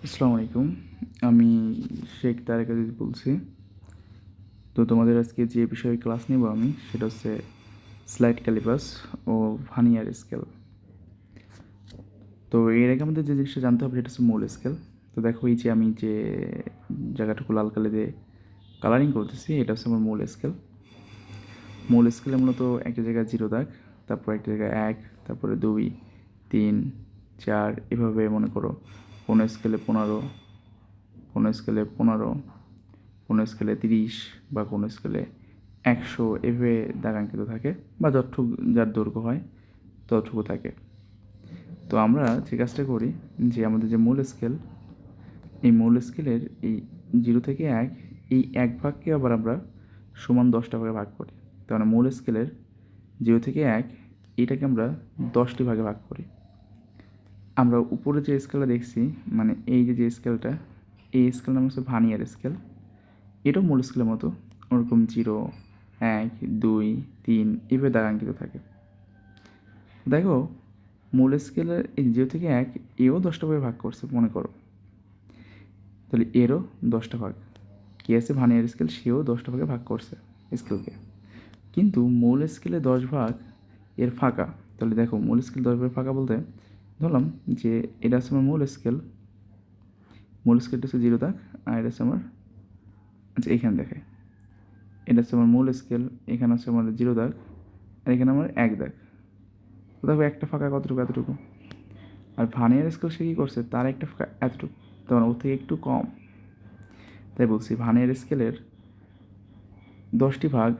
আসসালামু আলাইকুম। আমি শেখ তারেক আজিজ বলছি। তো তোমাদের আজকে যে বিষয়ে ক্লাস নেব আমি সেটা হচ্ছে স্লাইড ক্যালিপাস ও ভার্নিয়ার স্কেল। তো এর আগে আমাদের যে জিনিসটা জানতে হবে সেটা হচ্ছে মূল স্কেল। তো দেখো এই যে আমি যে জায়গাটুকু লাল কালি দিয়ে কালারিং করতেছি এটা হচ্ছে আমার মূল স্কেল। মূল স্কেলে মূলত একটা জায়গায় 0 দাগ, তারপর একটা জায়গায় 1, তারপরে 2, 3, 4 এভাবে মনে করো। কোনো স্কেলে 15, কোনো স্কেলে 15, কোনো স্কেলে 30 বা কোনো স্কেলে 100 এভাবে দাগাঙ্কিত থাকে, বা যতটুকু যার দৈর্ঘ্য হয় ততটুকু থাকে। তো আমরা যে কাজটা করি যে আমাদের যে মূল স্কেল, এই মূল স্কেলের এই 0 থেকে 1, এই 1 ভাগকে আবার আমরা সমান 10টা ভাগে ভাগ করি। তার মানে মূল স্কেলের 0 থেকে 1 এইটাকে আমরা 10টি ভাগে ভাগ করি। আমরা উপরে যে স্কেলটা দেখছি, মানে এই যে স্কেলটা, এই স্কেল নাম হচ্ছে ভার্নিয়ার স্কেল। এটাও মূল স্কেলের মতো ওরকম 0, 1, 2, 3 এভাবে দাগাঙ্কিত থাকে। দেখো মূল স্কেলের এই 0 থেকে 1 এও 10টা ভাগে ভাগ করছে মনে করো, তাহলে এরও 10টা ভাগ। কে আছে ভার্নিয়ার স্কেল, সেও 10টা ভাগে ভাগ করছে স্কেলকে। কিন্তু মূল স্কেলে 10 ভাগ এর ফাঁকা। তাহলে দেখো মূল স্কেল 10 ভাগে ফাঁকা বলতে ধরলাম যে এটা হচ্ছে আমার মূল স্কেল। মূল স্কেলটা হচ্ছে 0 দাগ, আর এটা হচ্ছে আমার, আচ্ছা এখানে দেখায়, এটা হচ্ছে আমার মূল স্কেল, এখানে হচ্ছে আমার 0 দাগ, আর এখানে আমার 1 দাগ। তো দেখো একটা ফাঁকা কতটুকু, এতটুকু। আর ভার্নিয়ার স্কেল সে কী করছে, তার একটা ফাঁকা এতটুকু, তখন ওর থেকে একটু কম। তাই বলছি ভার্নিয়ার স্কেলের 10টি ভাগ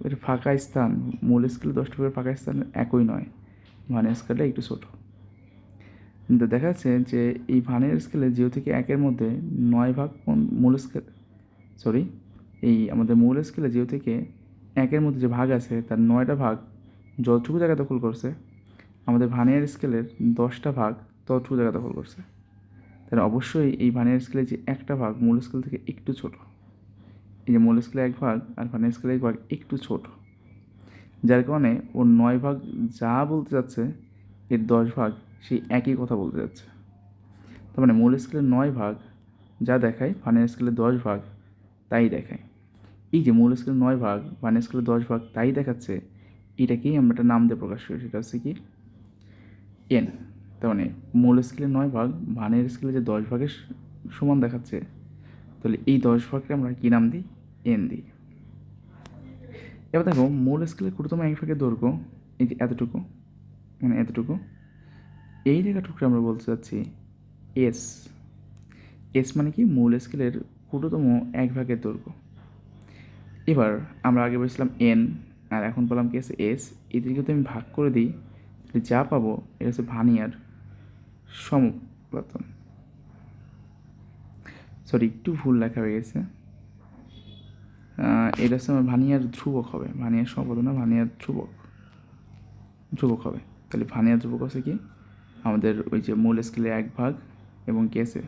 এর ফাঁকা স্থান মূল স্কেলের 10টি ভাগের ফাঁকা স্থান একই নয়, ভার্নিয়ার স্কেলটা একটু ছোটো। কিন্তু দেখা যাচ্ছে যে এই ভার্নিয়ার স্কেলে 0 থেকে 1-এর মধ্যে 9 ভাগ মূল স্কেল, সরি, এই আমাদের মূল স্কেলে 0 থেকে 1-এর মধ্যে যে ভাগ আছে তার 9টা ভাগ যতটুকু জায়গা দখল করছে, আমাদের ভার্নিয়ার স্কেলের 10টা ভাগ ততটুকু জায়গা দখল করছে। তাহলে অবশ্যই এই ভার্নিয়ার স্কেলের যে একটা ভাগ মূল স্কেল থেকে একটু ছোট। এই যে মূল স্কেলে 1 ভাগ আর ভার্নিয়ার স্কেলে 1 ভাগ একটু ছোট, যার কারণে ওর 9 ভাগ যা বলতে যাচ্ছে এর 10 ভাগ সেই একই কথা বলতে যাচ্ছে। তার মানে মূল স্কেলের 9 ভাগ যা দেখায় ভার্নিয়ার স্কেলের 10 ভাগ তাই দেখায়। এই যে মূল স্কেলের 9 ভাগ ভার্নিয়ার স্কেলের 10 ভাগ তাই দেখাচ্ছে, এটাকেই আমরা একটা নাম দিয়ে প্রকাশ করি, সেটা হচ্ছে কি এন। তার মানে মূল স্কেলের 9 ভাগ ভার্নিয়ার স্কেলে যে 10 ভাগের সমান দেখাচ্ছে, তাহলে এই 10 ভাগকে আমরা কী নাম দিই, এন দিই। এবার দেখো মূল স্কেলের ক্ষুদ্রতম এক ভাগের দৈর্ঘ্য এই যে এতটুকু, মানে এতটুকু, এই রেখাটুকু আমরা বলতে চাচ্ছি এস। এস মানে কি, মূল স্কেলের ক্ষুদ্রতম এক ভাগের দৈর্ঘ্য। এবার আমরা আগে বলেছিলাম এন, আর এখন পেলাম কি আছে এস। এদেরকে যদি আমি ভাগ করে দিই তাহলে যা পাবো এটা হচ্ছে ভার্নিয়ার সমপতন। সরি, একটু ভুল লেখা হয়ে গেছে। এটা হচ্ছে আমার ভার্নিয়ার ধ্রুবক হবে, ভার্নিয়ার সমপতন না, ভার্নিয়ার ধ্রুবক, ধ্রুবক হবে। তাহলে ভার্নিয়ার ধ্রুবক হচ্ছে কি, আমাদের ওই যে মূল স্কেলে 1 ভাগ এবং কি আছে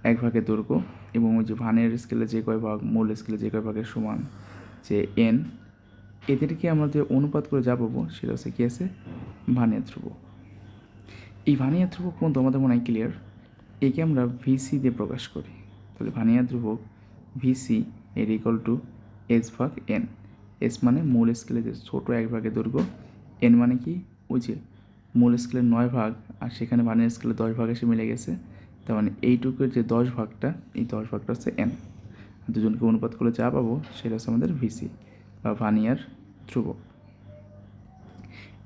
1 ভাগের দৈর্ঘ্য, এবং ওই যে ভার্নিয়ার স্কেলে যে কয় ভাগ মূল স্কেলে যে কয় ভাগের সমান যে এন, এদেরকে আমরা যে অনুপাত করে যা পাবো সেটা হচ্ছে কি আছে ভার্নিয়ার ধ্রুবক। এই ভার্নিয়ার ধ্রুবক পর্যন্ত আমাদের মনে হয় ক্লিয়ার। একে আমরা ভিসি দিয়ে প্রকাশ করি। তাহলে ভার্নিয়ার ধ্রুবক ভিসি এর ইকুয়াল টু এস ভাগ এন। এস মানে মূল স্কেলে যে ছোটো 1 ভাগের দৈর্ঘ্য, এন মানে কি ওই যে মূল স্কেলের 9 ভাগ, আর সেখানে ভার্নিয়ার স্কেলে 10 ভাগ এসে মিলে গেছে। তার মানে এইটুকুর যে 10 ভাগটা, এই 10 ভাগটা হচ্ছে এন। দুজনকে অনুপাত করে যা পাবো সেটা হচ্ছে আমাদের ভিসি বা ভার্নিয়ার ধ্রুবক।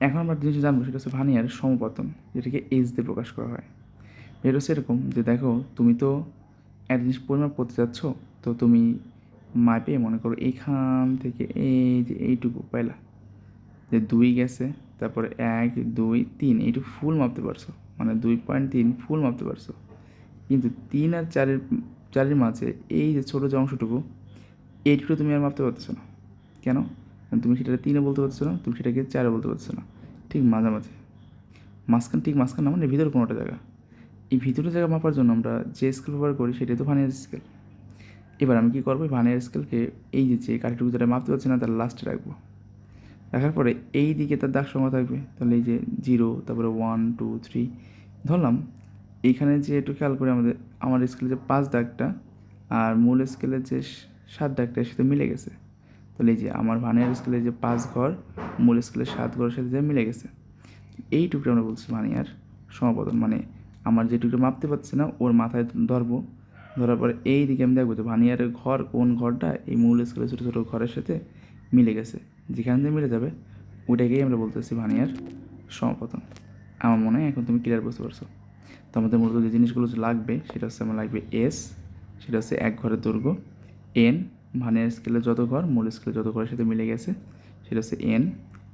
এখন আমরা যেটা জানবো সেটা হচ্ছে ভার্নিয়ার সমপতন, যেটাকে এইচ দিয়ে প্রকাশ করা হয়। এটা হচ্ছে এরকম যে দেখো তুমি তো এক জিনিস পরিমাপ করতে যাচ্ছ, তো তুমি মাপে মনে করো এইখান থেকে এই যে এইটুকু পাইলা যে 2 গেছে, তারপরে 1, 2, 3 এইটুকু ফুল মাপতে পারছো, মানে 2.3 ফুল মাপতে পারছো। কিন্তু 3 আর 4-এর মাঝে এই যে ছোটো যে অংশটুকু, এইটুকু তুমি আর মাপতে পারছো না। কেন? কারণ তুমি সেটাকে 3-এ বলতে পারছো না, তুমি সেটাকে 4-এ বলতে পারছো না, ঠিক মাঝামাঝি, মাঝখান, ঠিক মাঝখান না মানে ভিতরে কোনোটা জায়গা। এই ভিতরে জায়গা মাপার জন্য আমরা যে স্কেল ব্যবহার করি সেটাই তো ভার্নিয়ার স্কেল। এবার আমি কী করবো, ভার্নিয়ার স্কেলকে এই যে কাঠিটুকু যেটা মাপতে পারছি না তার লাস্টে রাখবো। রাখার পরে এই দিকে তার দাগ সংখ্যা থাকবে, তাহলে এই যে 0, তারপরে 1, 2, 3 ধরলাম এইখানে যে একটু খেয়াল করে আমার স্কেলে যে 5 দাগটা আর মূল স্কেলের যে 7 দাগটা এর সাথে মিলে গেছে। তাহলে এই যে আমার ভানিয়ার স্কেলে যে 5 ঘর মূল স্কেলের 7 ঘরের সাথে যে মিলে গেছে, এইটুকু আমরা বলছি ভানিয়ার সমাপতন। মানে আমার যেটুকু মাপতে পারছি না ওর মাথায় ধরবো, ধরার পরে এই দিকে আমি দেখবো যে ভানিয়ারের ঘর কোন ঘরটা এই মূল স্কেলের ছোটো ছোটো ঘরের সাথে মিলে গেছে। যেখান থেকে মিলে যাবে ওইটাকেই আমরা বলতেছি ভানিয়ার সমাপতন। আমার মনে হয় এখন তুমি ক্লিয়ার বুঝতে পারছো। তো আমাদের মূলত যে জিনিসগুলো লাগবে সেটা হচ্ছে আমার লাগবে এস, সেটা হচ্ছে এক ঘরের দৈর্ঘ্য। এন, ভানিয়ার স্কেলে যত ঘর মূল স্কেলে যত ঘরের সাথে মিলে গেছে সেটা হচ্ছে এন।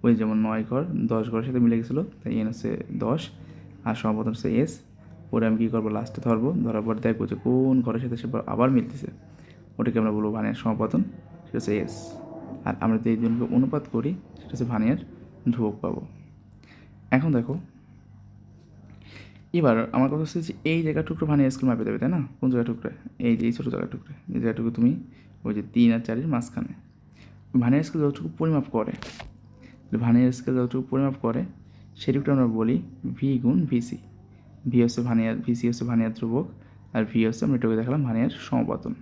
ওই যেমন 9 ঘর 10 ঘরের সাথে মিলে গেছিলো, তাই এন হচ্ছে 10, আর সমাপতন হচ্ছে এস। ওটা আমি কী করবো, লাস্টে ধরবো, ধরার পর দেখবো যে কোন ঘরের সাথে সে আবার মিলতেছে, ওটাকে আমরা বলবো ভানিয়ার সমাপতন, সেটা হচ্ছে এস। আর আমরা যদি এই দুটোকে অনুপাত করি সেটা হচ্ছে ভানিয়ার ধ্রুবক পাবো। এখন দেখো, এবার আমার কথা হচ্ছে যে এই জায়গা টুকরো ভানিয়ার স্কেল মাপে দেবে, তাই না? কোন জায়গা টুকরো? এই যে এই ছোটো জায়গা টুকরো, এই জায়গাটুকু তুমি ওই যে 3 আর 4-এর মাঝখানে ভানিয়ার স্কেল যতটুকু পরিমাপ করে, ভানিয়ার স্কেল যতটুকু পরিমাপ করে সেটুকু আমরা বলি ভি গুণ ভিসি। ভি হচ্ছে ভানিয়ার, ভিসি হচ্ছে ভানিয়ার ধ্রুবক, আর ভি হচ্ছে আমরা এটাকে দেখালাম ভানিয়ার সমাপতন।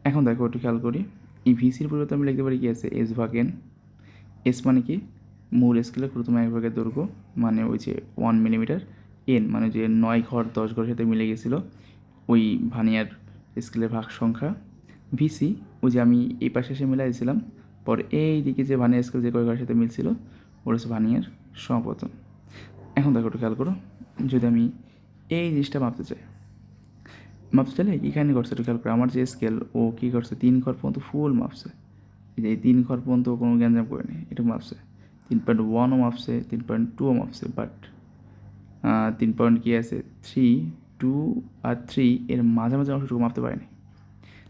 এখন দেখো একটু খেয়াল করি, এই ভিসির পরিবর্তে আমি লিখতে পারি কি আছে, এস ভাগ এন। এস মানে কি, মূল স্কেলের প্রথম এক ভাগের দৈর্ঘ্য, মানে ওই যে 1 মিলিমিটার। এন মানে যে 9 ঘর 10 ঘরের সাথে মিলে গেছিলো ওই ভানিয়ার স্কেলের ভাগ সংখ্যা। ভিসি ওই যে আমি এই পাশে এসে মিলাই দিয়েছিলাম, পরে এই দিকে যে ভানিয়ার স্কেল যে কয় ঘরের সাথে মিলছিল ওটা হচ্ছে ভানিয়ার সমাপতন। এখন দেখো একটু খেয়াল করো, যদি আমি এই জিনিসটা মাপতে চাইলে এখানে করছে একটু খেয়াল করে, আমার যে স্কেল ও কী করছে 3 ঘর পর্যন্ত ফুল মাপছে। এই যে এই 3 ঘর পর্যন্ত কোনো গ্যাঞ্জাম করেনি, এটা মাপছে। 3.1ও মাপছে, 3.2ও মাপছে, বাট 3 পয়েন্ট কী আছে 3, 2 আর 3 এর মাঝামাঝি অংশটুকু মাপতে পারেনি।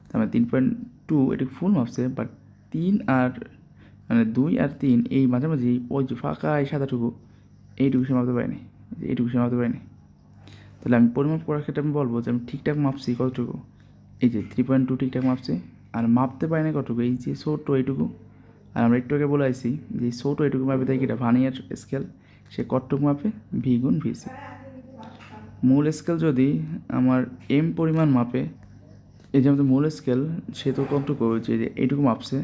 তার মানে 3.2 এটুকু ফুল মাপছে, বাট 3 আর মানে 2 আর 3 এই মাঝামাঝি ওই যে ফাঁকা এই সাদাটুকু এইটুকু সে মাপতে পারেনি, এইটুকু সে মাপতে পারেনি। তাহলে আমি পরিমাপ করার ক্ষেত্রে আমি বলবো যে আমি ঠিকঠাক মাপছি কতটুকু, এই যে 3.2 ঠিকঠাক মাপছে, আর মাপতে পারি না কতটুকু, এই যে ছোট এইটুকু। আর আমরা একটু আগে বলে আসছি যে ছোট এইটুকু মাপে তাই কিটা ভানিয়ার স্কেল, সে কতটুকু মাপে ভি গুণ ভিসি। মূল স্কেল যদি আমার এম পরিমাণ মাপে, এই যে আমাদের মূল স্কেল সে তো কতটুকু যে এইটুকু মাপছে,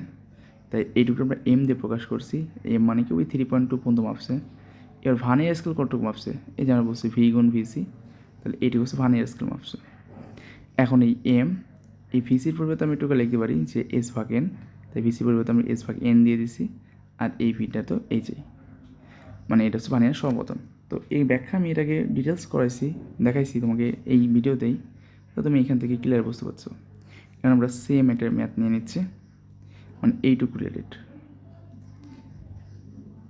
তাই এইটুকু আমরা এম দিয়ে প্রকাশ করছি। এম মানে কি ওই 3.2 পর্যন্ত মাপছে। এবার ভানিয়ার স্কেল কতটুকু মাপছে, এই যে আমরা বলছি ভি গুণ ভিসি, তাহলে এইটুকু হচ্ছে ভানিয়ার স্কেল মাপছে। এখন এই এম, এই ভিসির পরিবর্তে আমি একটু লিখতে পারি যে এস ভাগ এন, তাই ভিসির পরিবর্তে আমি এস ভাগ এন দিয়ে দিছি, আর এই ভিটা তো এই যে মানে এটা হচ্ছে ভানিয়ার সমাপতন। তো এই ব্যাখ্যা আমি এটাকে ডিটেলস করাইছি, দেখাইছি তোমাকে এই ভিডিওতেই, তো তুমি এখান থেকে ক্লিয়ার বুঝতে পারছো। এখন আমরা সেম একটা ম্যাথ নিয়ে নিচ্ছি, মানে এইটুকু রিলেটেড।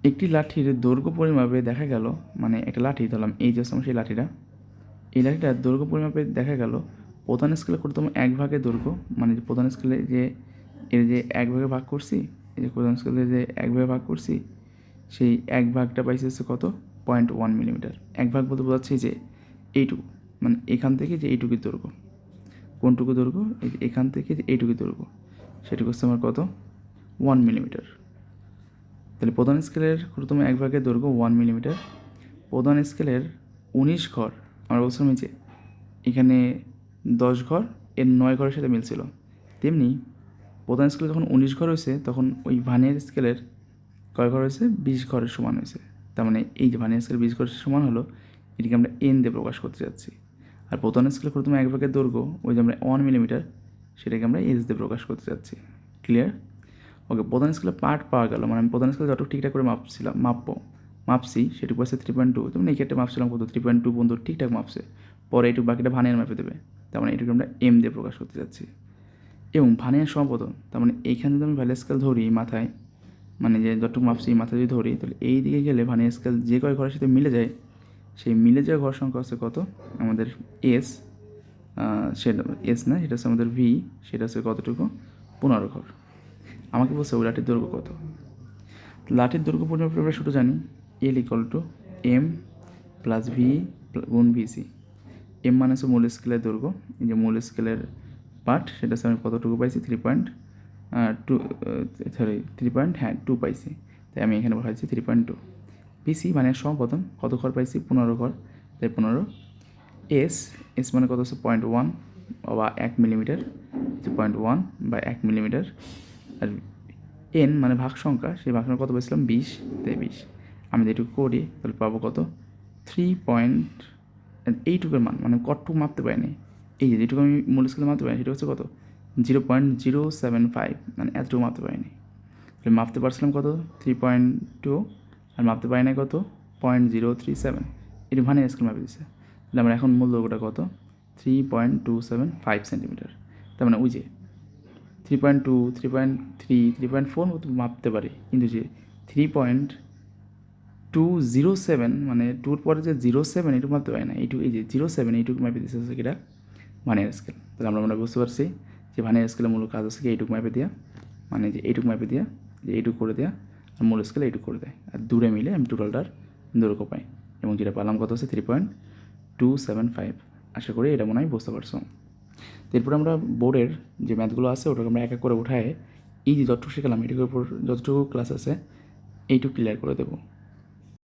একটি লাঠির দৈর্ঘ্য পরিমাপে দেখা গেল, মানে একটা লাঠি ধরলাম, এই যে আমার সেই লাঠিটা, এই লাঠিটার দৈর্ঘ্য পরিমাপে দেখা গেল প্রধান স্কেলে করতাম 1 ভাগের দৈর্ঘ্য, মানে প্রধান স্কেলে যে এর যে 1 ভাগে ভাগ করছি, এই যে প্রধান স্কেলে যে 1 ভাগে ভাগ করছি, সেই 1 ভাগটা পাইছে হচ্ছে কত 0.1 মিলিমিটার। 1 ভাগ বলতে বোঝাচ্ছি যে এইটুকু, মানে এখান থেকে যে এইটুকুর দৈর্ঘ্য, কোনটুকু দৈর্ঘ্য, এই যে এখান থেকে যে এইটুকু দৈর্ঘ্য, সেটুকু হচ্ছে আমার কত 1 মিলিমিটার। তাহলে প্রধান স্কেলের ক্ষুদ্রতম 1 ভাগের দৈর্ঘ্য 1 মিলিমিটার। প্রধান স্কেলের 19 ঘর, আমরা বলছিলাম যে এখানে 10 ঘর এর 9 ঘরের সাথে মিলছিল, তেমনি প্রধান স্কেলে যখন 19 ঘর হয়েছে তখন ওই ভানিয়ার স্কেলের কয় ঘর হয়েছে 20 ঘরের সমান হয়েছে। তার মানে এই যে ভানিয়ার স্কেল 20 ঘরের সমান হলো, এটিকে আমরা এন দিয়ে প্রকাশ করতে যাচ্ছি। আর প্রধান স্কেলের ক্ষুদ্রতম 1 ভাগের দৈর্ঘ্য ওই যে আমরা 1 মিলিমিটার, সেটাকে আমরা এস দিয়ে প্রকাশ করতে যাচ্ছি। ক্লিয়ার? ওকে, প্রধান স্কেলে পার্ট পাওয়া গেল, মানে আমি প্রধান স্কেলে যতটুকু ঠিকঠাক করে মাপছি সেটুকু আছে 3.2, তেমন এই ক্ষেত্রে মাপছিলাম কত 3.2 পর্যন্ত ঠিকঠাক মাপছে, পরে এইটুকু বাকিটা ভানিয়ার মাপে দেবে, তার মানে এটুকু আমরা এম দিয়ে প্রকাশ করতে যাচ্ছি। এবং ভানিয়ার সমাপতন, তার মানে এইখানে যদি আমি ভ্যালি স্কেল ধরি মাথায়, মানে যে যতটুকু মাপছি মাথায় যদি ধরি, তাহলে এই দিকে গেলে ভানিয়ার স্কেল যে কয় ঘরের সাথে মিলে যায়, সেই মিলে যাওয়া ঘর সংখ্যা হচ্ছে কত আমাদের এস, সেটা এস না, সেটা হচ্ছে আমাদের ভি, সেটা হচ্ছে কতটুকু 15 ঘর। আমাকে বলছে ওই লাঠির দৈর্ঘ্য কত। লাঠির দৈর্ঘ্য পরিমাপ আমরা শুধু জানি L equal to M plus V গুণ ভিসি। এম মানে হচ্ছে মূল স্কেলের দৈর্ঘ্য, এই যে মূল স্কেলের পার্ট, সেটা হচ্ছে আমি কতটুকু পাইছি 3.2 পাইছি, তাই আমি এখানে বসাইছি 3.2। ভিসি মানে সমাপতন, কত ঘর পাইছি 15 ঘর, তাই 15। এস মানে কত হচ্ছে 0.1 বা 1 মিলিমিটার, 0.1 বা 1 মিলিমিটার। আর এন মানে ভাগ সংখ্যা, সেই ভাগ সংখ্যা কত পেয়েছিলাম 20, তাই 20। আমি যদি এটুকু করি তাহলে পাবো কত 3. এইটুকুর মান মানে কতটুকু মাপতে পারিনি, এই যে যেটুকু আমি মূল স্কেলে মাপতে পারিনি সেটা হচ্ছে কত 0.075, মানে এতটুকু মাপতে পারিনি। তাহলে মাপতে পারছিলাম কত 3.2, আর মাপতে পারি না কত 0.037, এটি ভানে স্কেল মাপে দিচ্ছে। তাহলে আমার এখন মূল দৈর্ঘ্যটা কত 3.275 সেন্টিমিটার। তার মানে ওই যে 3.2, 3.3, 3.4 মতো মাপতে পারি, কিন্তু যে 3.207 মানে 2-র পরে যে 07 এটুকু মাপতে পারি না, এইটুকু এই যে 07 এইটুকু মাপে দিচ্ছে হচ্ছে এটা ভানের স্কেল। তাহলে আমরা মনে বুঝতে পারছি যে ভানের স্কেলের মূল কাজ হচ্ছে কি এইটুকু মাপে দেওয়া, মানে যে এইটুকু মাপে দেওয়া, যে এইটুকু করে দেওয়া, আর মূল স্কেলে এইটুকু করে দেয়, আর দূরে মিলে আমি টোটালটার দৈর্ঘ্য পাই। এবং যেটা পেলাম কত হচ্ছে 3.275। আশা করি এটা মনে হয় বুঝতে পারছো। এরপর আমরা বোর্ডের যে ম্যাথগুলো আছে ওটাকে আমরা এক এক করে উঠায় এই যে যতটুকু শেখালাম এটুকুর উপর যতটুকু ক্লাস আছে এইটুকু ক্লিয়ার করে দেবো।